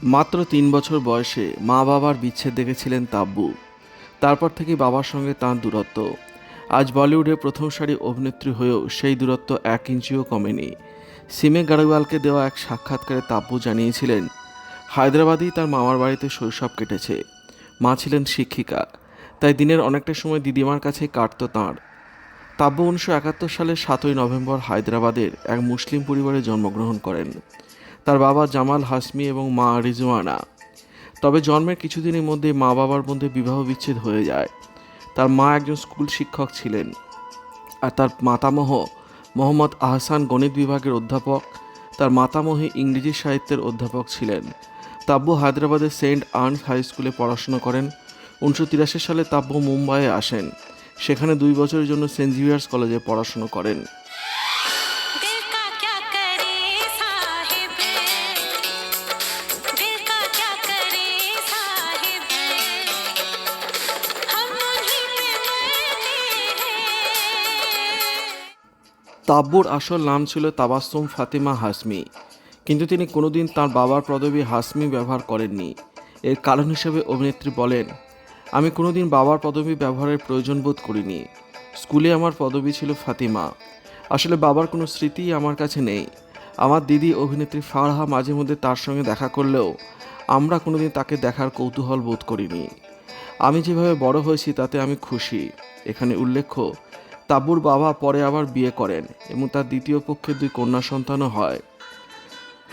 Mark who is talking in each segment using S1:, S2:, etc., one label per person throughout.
S1: মাত্র ৩ বছর বয়সে মা বাবার বিচ্ছেদ দেখেছিলেন তাব্বু। তারপর থেকে বাবার সঙ্গে তাঁর দূরত্ব। আজ বলিউডে প্রথম সারি অভিনেত্রী হয়েও সেই দূরত্ব ১ ইঞ্চিও কমেনি। সিমে গাড়ওয়ালকে দেওয়া এক সাক্ষাৎকারে তাব্বু জানিয়েছিলেন, হায়দ্রাবাদেই তার মামার বাড়িতে শৈশব কেটেছে। মা ছিলেন শিক্ষিকা, তাই দিনের অনেকটা সময় দিদিমার কাছেই কাটত তাঁর। তাব্বু ১৯৭১ সালের ৭ই নভেম্বর হায়দ্রাবাদের এক মুসলিম পরিবারে জন্মগ্রহণ করেন। তার বাবা জামাল হাসমি এবং মা রিজওয়ানা। তবে জন্মের কিছুদিনের মধ্যেই মা বাবার মধ্যে বিবাহ বিচ্ছেদ হয়ে যায়। তার মা একজন স্কুল শিক্ষক ছিলেন, আর তার মাতামহ মোহাম্মদ আহসান গণিত বিভাগের অধ্যাপক। তার মাতামহী ইংরেজি সাহিত্যের অধ্যাপক ছিলেন। তাব্বু হায়দ্রাবাদের সেন্ট আর্নস হাই স্কুলে পড়াশোনা করেন। ১৯৮৩ সালে তাব্বু মুম্বাইয়ে আসেন। সেখানে ২ বছরের জন্য সেন্ট জেভিয়ার্স কলেজে পড়াশোনা করেন। তাব্বুর আসল নাম ছিল তাবাস্সুম ফাতিমা হাসমি, কিন্তু তিনি কোনোদিন তার বাবার পদবি হাসমি ব্যবহার করেননি। এর কারণ হিসেবে অভিনেত্রী বলেন, আমি কোনোদিন বাবার পদবি ব্যবহারের প্রয়োজন বোধ করিনি। স্কুলে আমার পদবি ছিল ফাতিমা। আসলে বাবার কোনো স্মৃতিই আমার কাছে নেই। আমার দিদি অভিনেত্রী ফারহা মাঝে মধ্যে তার সঙ্গে দেখা করলেও আমরা কোনোদিন তাকে দেখার কৌতূহল বোধ করিনি। আমি যেভাবে বড় হয়েছি তাতে আমি খুশি। এখানে উল্লেখ্য, তাব্বুর বাবা পরে আবার বিয়ে করেন এবং তার দ্বিতীয় পক্ষের 2 কন্যা সন্তানও হয়।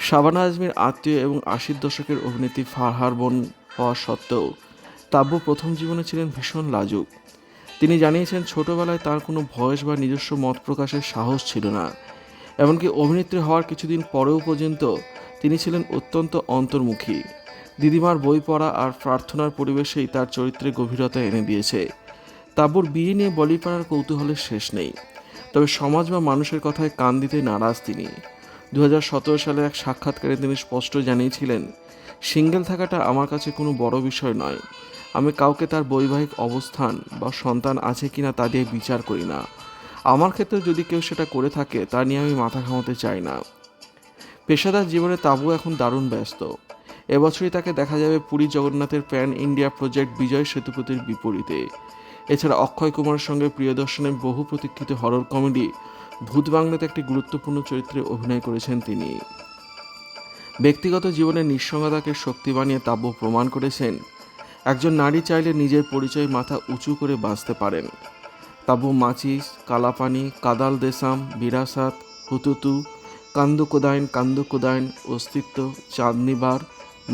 S1: শাবানা আজমির আত্মীয় এবং ৮০ দশকের অভিনেত্রী ফারহার বোন হওয়া সত্ত্বেও তাব্বু প্রথম জীবনে ছিলেন ভীষণ লাজুক। তিনি জানিয়েছেন, ছোটবেলায় তার কোনো ভয়েস বা নিজস্ব মত প্রকাশের সাহস ছিল না। এমনকি অভিনেত্রী হওয়ার কিছুদিন পরেও পর্যন্ত তিনি ছিলেন অত্যন্ত অন্তর্মুখী। দিদিমার বই পড়া আর প্রার্থনার পরিবেশেই তার চরিত্রে গভীরতা এনে দিয়েছে। তাব্বুর বিয়ে নিয়ে বলিপাড়ার কৌতূহলের শেষ নেই, তবে সমাজ বা মানুষের কথায় কান দিতে নারাজ তিনি। ২০১৭ সালে এক সাক্ষাৎকারে তিনি স্পষ্ট জানিয়েছিলেন, সিঙ্গেল থাকাটা আমার কাছে কোনো বড় বিষয় নয়। আমি কাউকে তার বৈবাহিক অবস্থান বা সন্তান আছে কিনা তা দিয়ে বিচার করি না। আমার ক্ষেত্রে যদি কেউ সেটা করে থাকে তা নিয়ে আমি মাথা ঘামাতে চাই না। পেশাদার জীবনে তাব্বু এখন দারুণ ব্যস্ত। এবছরই তাকে দেখা যাবে পুরী জগন্নাথের প্যান ইন্ডিয়া প্রজেক্ট বিজয় সেতুপতির বিপরীতে। এছাড়া অক্ষয় কুমারের সঙ্গে প্রিয়দর্শনের বহু প্রতীক্ষিত হরর কমেডি ভূত বাংলাতে একটি গুরুত্বপূর্ণ চরিত্রে অভিনয় করেছেন তিনি। ব্যক্তিগত জীবনের নিঃসঙ্গতাকে শক্তি বানিয়ে তাব্বু প্রমাণ করেছেন, একজন নারী চাইলে নিজের পরিচয় মাথা উঁচু করে বাঁচতে পারেন। তাব্বু মাচিস, কালাপানি, কাদাল দেসাম, বিরাসাত, হুতুতু, কান্দুকুদাইন, অস্তিত্ব, চাঁদনিবার,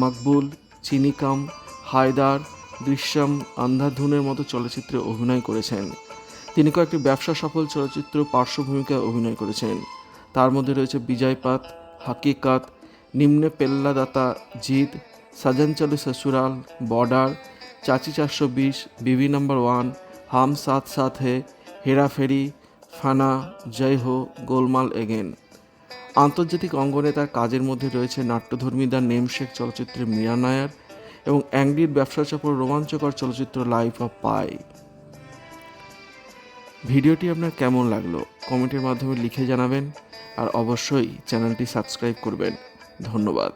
S1: মকবুল, চিনিকাম, হায়দার, দৃশ্যম, আন্ধাধুনের মতো চলচ্চিত্রে অভিনয় করেছেন। তিনি কয়েকটি ব্যবসা সফল চলচ্চিত্র পার্শ্ব ভূমিকায় অভিনয় করেছেন। তার মধ্যে রয়েছে বিজয়পাত, হাকিকাত, নিম্নে পেল্লাদাতা, জিদ, সাজন চলে সসুরাল, বর্ডার, চাচি ৪২০, বিবি নাম্বার 1, হাম সাথ সাথ হে, হেরাফেরি, ফানা, জয় হো, গোলমাল এগেন। আন্তর্জাতিক অঙ্গনে তার কাজের মধ্যে রয়েছে নাট্যধর্মী দ্য নেমশেক চলচ্চিত্রে মীরা নায়ার এবং অ্যাংলির ব্যবসা সফল রোমাঞ্চকর চলচ্চিত্র লাইফ অফ পাই। ভিডিওটি আপনার কেমন লাগলো কমেন্টের মাধ্যমে লিখে জানাবেন, আর অবশ্যই চ্যানেলটি সাবস্ক্রাইব করবেন। ধন্যবাদ।